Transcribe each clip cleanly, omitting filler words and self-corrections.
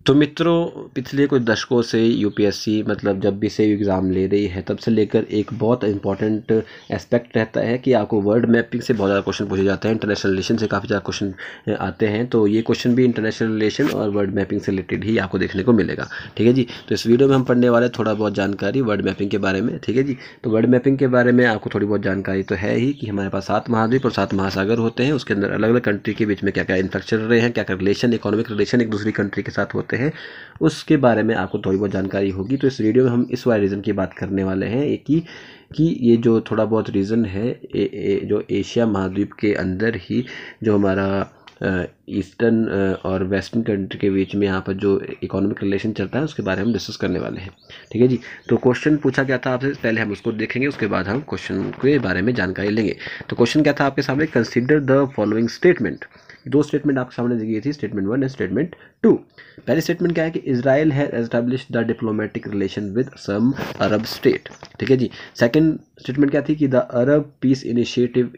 तो मित्रों, पिछले कुछ दशकों से यूपीएससी मतलब जब भी से एग्ज़ाम ले रही है तब से लेकर एक बहुत इंपॉर्टेंट एस्पेक्ट रहता है कि आपको वर्ड मैपिंग से बहुत ज़्यादा क्वेश्चन पूछे जाते हैं। इंटरनेशनल रिलेशन से काफ़ी ज़्यादा क्वेश्चन आते हैं, तो ये क्वेश्चन भी इंटरनेशनल रिलेशन और वर्ड मैपिंग से रिलेटेड ही आपको देखने को मिलेगा। ठीक है जी। तो इस वीडियो में हम पढ़ने वाले थोड़ा बहुत जानकारी वर्ड मैपिंग के बारे में। ठीक है जी। तो वर्ड मैपिंग के बारे में आपको थोड़ी बहुत जानकारी तो है ही कि हमारे पास 7 महाद्वीप और 7 महासागर होते हैं। उसके अंदर अलग अलग कंट्री के बीच में क्या क्या इंफ्रास्ट्रक्चर चल रहे हैं, क्या क्या रिलेशन, इकोनॉमिक रिलेशन एक दूसरी कंट्री के साथ होते हैं, उसके बारे में आपको थोड़ी बहुत जानकारी होगी। तो इस वीडियो में हम इस वाले रीज़न की बात करने वाले हैं एक ही कि ये जो थोड़ा बहुत रीज़न है जो एशिया महाद्वीप के अंदर ही जो हमारा ईस्टर्न और वेस्टर्न कंट्री के बीच में यहाँ पर जो इकोनॉमिक रिलेशन चलता है उसके बारे में हम डिस्कस करने वाले हैं। ठीक है जी। तो क्वेश्चन पूछा गया था आपसे, पहले हम उसको देखेंगे, उसके बाद हम क्वेश्चन के बारे में जानकारी लेंगे। तो क्वेश्चन क्या था आपके सामने, कंसिडर द फॉलोइंग स्टेटमेंट। दो स्टेटमेंट आपके सामने दी गई थी, स्टेटमेंट 1 एंड स्टेटमेंट 2। पहली स्टेटमेंट क्या है कि Israel has established the diplomatic relation with some Arab state. ठीक है जी। सेकंड स्टेटमेंट क्या थी कि the Arab peace initiative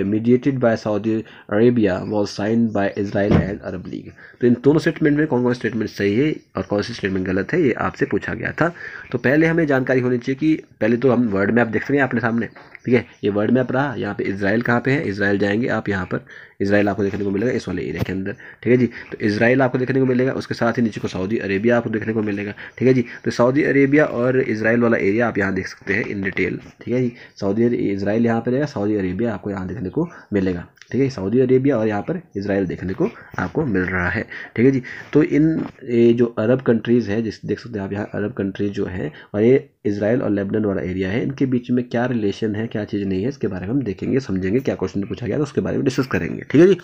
mediated by Saudi Arabia was signed by Israel and Arab League. तो इन दोनों स्टेटमेंट में कौन कौन स्टेटमेंट सही है और कौन सी स्टेटमेंट गलत है, ये आपसे पूछा गया था। तो पहले हमें जानकारी होनी चाहिए कि पहले तो हम वर्ड मैप देख सकें अपने सामने। ठीक है, ये वर्ड मैप रहा, यहाँ पे इजराइल कहाँ पे है, इजराइल जाएंगे आप, यहाँ पर इजराइल आपको देखने को मिलेगा इस वाले एरिया के अंदर। ठीक है जी। तो इजराइल आपको देखने को मिलेगा, उसके साथ ही नीचे को सऊदी अरेबिया आपको देखने को मिलेगा। ठीक है जी। तो सऊदी अरेबिया और इजराइल वाला एरिया आप यहाँ देख सकते हैं इन डिटेल। ठीक है जी। सऊदी इजराइल यहाँ पे रहेगा, सऊदी अरेबिया आपको यहाँ देखने को मिलेगा। ठीक है, सऊदी अरेबिया और यहाँ पर इजराइल देखने को आपको मिल रहा है। ठीक है जी। तो इन जो अरब कंट्रीज़ है, जिस देख सकते हैं आप यहाँ अरब कंट्रीज जो हैं, और ये इजराइल और लेबनान वाला एरिया है, इनके बीच में क्या रिलेशन है, क्या चीज़ नहीं है, इसके बारे में हम देखेंगे, समझेंगे, क्या क्वेश्चन पूछा गया तो उसके बारे में डिस्कस करेंगे। ठीक है जी।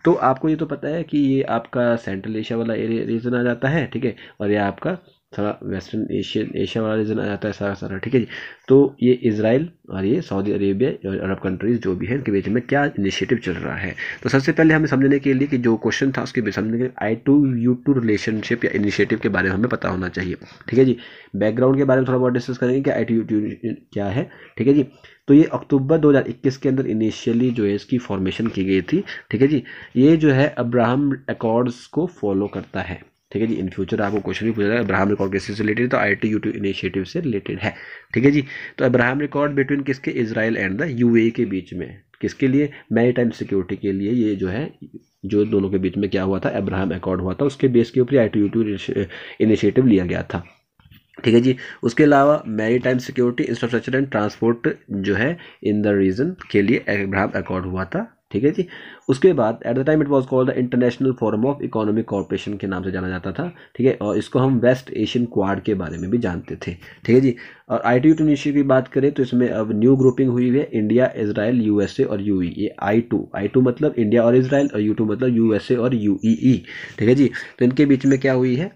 तो आपको ये तो पता है कि ये आपका सेंट्रल एशिया वाला एरिया रीजन आ जाता है। ठीक है, और ये आपका थोड़ा वेस्टर्न एशिया वाला रीजन आ जाता है सारा सारा। ठीक है जी। तो ये इजराइल और ये सऊदी अरेबिया और अरब कंट्रीज जो भी है, इनके बीच में क्या इनिशिएटिव चल रहा है। तो सबसे पहले हमें समझने के लिए कि जो क्वेश्चन था उसके समझने के I2U2 रिलेशनशिप या इनिशिएटिव के बारे में हमें पता होना चाहिए। ठीक है जी। बैकग्राउंड के बारे में थोड़ा बहुत डिस्कस करेंगे कि I2U2 क्या है। ठीक है जी। तो ये अक्टूबर 2021 के अंदर इनिशियली जो है इसकी फॉर्मेशन की गई थी। ठीक है जी। ये जो है अब्राहम अकॉर्ड्स को फॉलो करता है। ठीक है जी। इन फ्यूचर आपको क्वेश्चन भी पूछा जाएगा अब्राहम रिकॉर्ड किससे रिलेटेड, तो I2U2 इनिशिएटिव से रिलेटेड है। ठीक है जी। तो अब्राहम रिकॉर्ड बिटवीन किसके, इजराइल एंड द UAE के बीच में, किसके लिए, मैरीटाइम सिक्योरिटी के लिए, ये जो है जो दोनों के बीच में क्या हुआ था, अब्राहम अकॉर्ड हुआ था, उसके बेस के ऊपर I2U2 इनिशिएटिव लिया गया था। ठीक है जी। उसके अलावा maritime security, infrastructure and transport जो है इन द रीजन के लिए अब्राहम अकॉर्ड हुआ था। ठीक है जी। उसके बाद at the time it was called the international forum of economic corporation के नाम से जाना जाता था। ठीक है, और इसको हम वेस्ट एशियन क्वाड के बारे में भी जानते थे। ठीक है जी। और I2U2 इनिशिएटिव की बात करें तो इसमें अब न्यू ग्रुपिंग हुई है, इंडिया, इजराइल, USA और UAE। ये I2 मतलब इंडिया और इजराइल, और U2 मतलब USA और UEE। ठीक है जी। तो इनके बीच में क्या हुई है,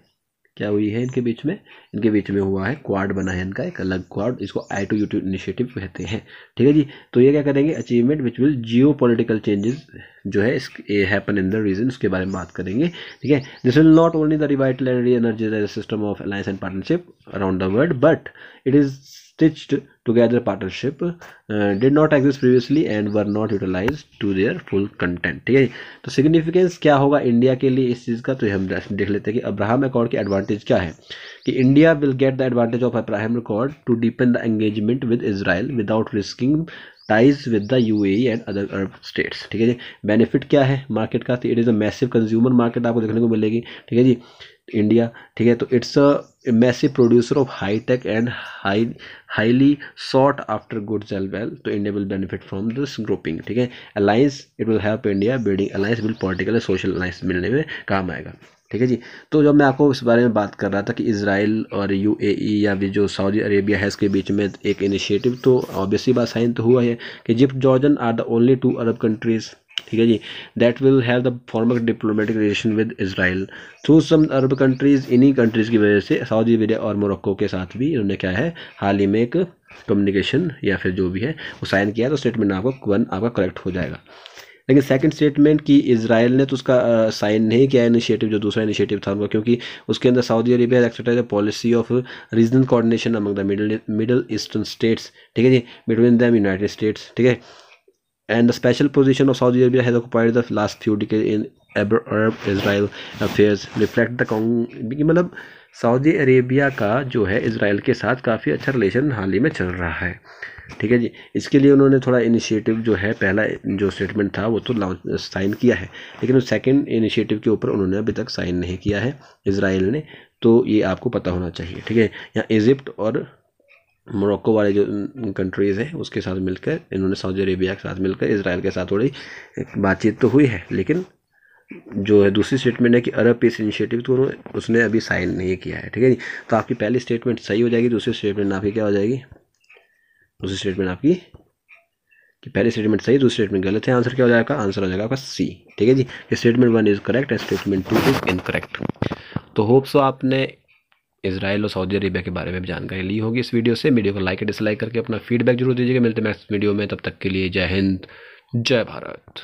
इनके बीच में, हुआ है क्वाड बना है इनका एक अलग क्वाड, इसको I2U2 इनिशिएटिव कहते हैं। ठीक है जी। तो ये क्या करेंगे, achievement which will Jio political changes जो है हैपन इन द रीजन, उसके बारे में बात करेंगे। ठीक है, this will not only the revital and re-energise system of alliance and partnership around the world, but it is stitched together partnership did not exist previously and were not utilized to their full content। ठीक है। तो significance क्या होगा India के लिए इस चीज़ का, तो हम देख लेते हैं कि अब्राहम अकॉर्ड के एडवांटेज क्या है। कि India will get the advantage of Abraham Accord to deepen the engagement with Israel without risking ties with the UAE and other Arab states. ठीक है जी। बेनिफिट क्या है मार्केट का, तो it is a massive consumer market आपको देखने को मिलेगी। ठीक है जी। इंडिया, ठीक है, तो it's a massive producer of high tech and highly sought after goods as well, तो India will benefit from this grouping. ठीक है। Alliance, it will help India building alliance, will political और सोशल अलायंस मिलने में काम आएगा। ठीक है जी। तो जब मैं आपको इस बारे में बात कर रहा था कि इजराइल और UAE या भी जो सऊदी अरेबिया है इसके बीच में एक इनिशिएटिव, तो ऑब्वियसली बात साइन तो हुआ है कि Egypt Jordan are the only 2 Arab countries, ठीक है जी, that will have the formal diplomatic relation with Israel through some Arab countries. इन्हीं कंट्रीज़ की वजह से सऊदी अरेबिया और मोरक्को के साथ भी इन्होंने क्या है हाल ही में एक कम्युनिकेशन या फिर जो भी है वो साइन किया, तो स्टेटमेंट आपको 1 आपका करेक्ट हो जाएगा। लेकिन सेकंड स्टेटमेंट कि इजराइल ने तो उसका साइन नहीं किया इनिशिएटिव, जो दूसरा इनिशिएटिव था उनका, क्योंकि उसके अंदर Saudi Arabia accepted the policy of regional coordination among the middle eastern states. ठीक है जी, बिटवीन दैम यूनाइटेड स्टेट्स। ठीक है, and the special position of Saudi Arabia has occupied the last few decades in Arab-Israel affairs reflect the मतलब Saudi Arabia का जो है Israel के साथ काफ़ी अच्छा रिलेशन हाल ही में चल रहा है। ठीक है जी, इसके लिए उन्होंने थोड़ा इनिशिएटिव जो है, पहला जो स्टेटमेंट था वो तो साइन किया है, लेकिन उस सेकंड इनिशिएटिव के ऊपर उन्होंने अभी तक साइन नहीं किया है इसराइल ने, तो ये आपको पता होना चाहिए। ठीक है, यहाँ इजिप्ट और मोरक्को वाले जो कंट्रीज़ हैं उसके साथ मिलकर इन्होंने सऊदी अरेबिया के साथ मिलकर इसराइल के साथ थोड़ी बातचीत तो हुई है, लेकिन जो है दूसरी स्टेटमेंट है कि अरब पीस इनिशिएटिव, तो उसने अभी साइन नहीं किया है। ठीक है जी, तो आपकी पहली स्टेटमेंट सही हो जाएगी, दूसरी स्टेटमेंट आपकी क्या हो जाएगी, दूसरी स्टेटमेंट आपकी कि पहली स्टेटमेंट सही, दूसरी स्टेटमेंट गलत है। आंसर क्या हो जाएगा, आंसर हो जाएगा आपका सी। ठीक है जी, statement 1 is correct and statement 2 is incorrect. तो होप सो आपने इसराइल और सऊदी अरेबिया के बारे में भी जानकारी ली होगी इस वीडियो से। वीडियो को लाइक और डिसलाइक करके अपना फीडबैक जरूर दीजिएगा। मिलते हैं नेक्स्ट वीडियो में, तब तक के लिए जय हिंद, जय भारत।